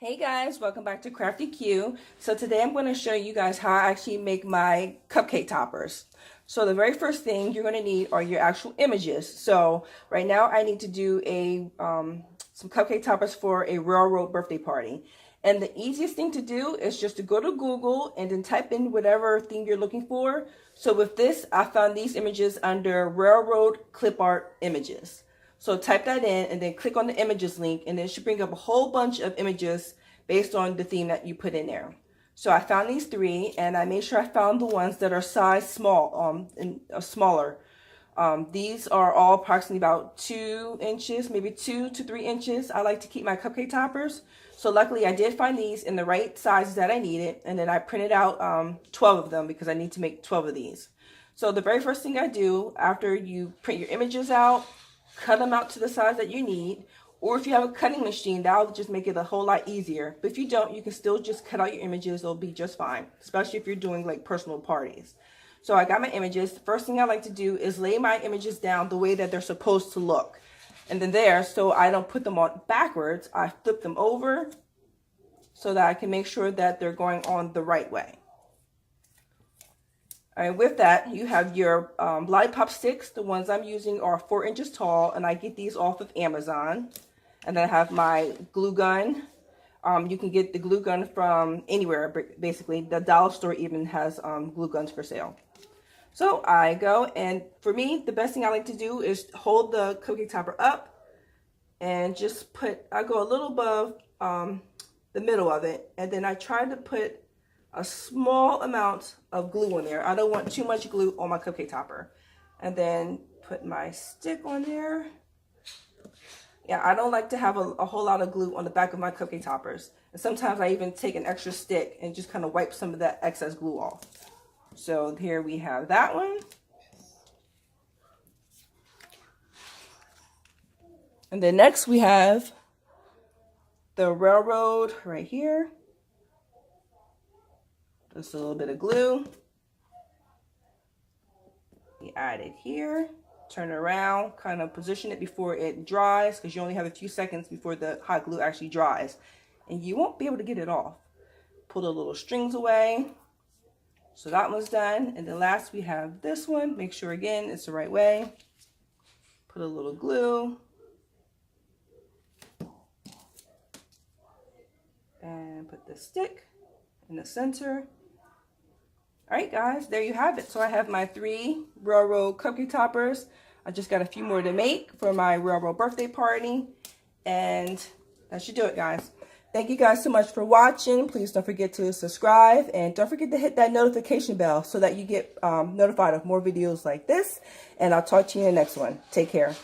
Hey guys, welcome back to Crafty Q. So today I'm going to show you guys how I actually make my cupcake toppers. So the very first thing you're going to need are your actual images. So right now I need to do some cupcake toppers for a railroad birthday party. And the easiest thing to do is just to go to Google and then type in whatever thing you're looking for. So with this, I found these images under railroad clip art images. So type that in and then click on the images link, and then it should bring up a whole bunch of images based on the theme that you put in there. So I found these three, and I made sure I found the ones that are size small, smaller. These are all approximately about 2 inches, maybe 2 to 3 inches. I like to keep my cupcake toppers. So luckily I did find these in the right sizes that I needed, and then I printed out 12 of them because I need to make 12 of these. So the very first thing I do after you print your images out, cut them out to the size that you need, or if you have a cutting machine, that'll just make it a whole lot easier. But if you don't, you can still just cut out your images. It'll be just fine, especially if you're doing like personal parties. So I got my images. The first thing I like to do is lay my images down the way that they're supposed to look. And then so I don't put them on backwards, I flip them over so that I can make sure that they're going on the right way. All right, with that, you have your lollipop sticks. The ones I'm using are 4 inches tall, and I get these off of Amazon. And then I have my glue gun. You can get the glue gun from anywhere, basically. The dollar store even has glue guns for sale. So I go, and for me, the best thing I like to do is hold the cupcake topper up and just I go a little above the middle of it, and then I try to put a small amount of glue on there. I don't want too much glue on my cupcake topper. And then put my stick on there. Yeah, I don't like to have a whole lot of glue on the back of my cupcake toppers. And sometimes I even take an extra stick and just kind of wipe some of that excess glue off. So here we have that one. And then next we have the railroad right here. Just a little bit of glue. We add it here, turn it around, kind of position it before it dries, because you only have a few seconds before the hot glue actually dries. And you won't be able to get it off. Pull the little strings away. So that one's done. And then last we have this one. Make sure again it's the right way. Put a little glue. And put the stick in the center. All right, guys, there you have it. So I have my 3 railroad cupcake toppers. I just got a few more to make for my railroad birthday party. And that should do it, guys. Thank you guys so much for watching. Please don't forget to subscribe. And don't forget to hit that notification bell so that you get notified of more videos like this. And I'll talk to you in the next one. Take care.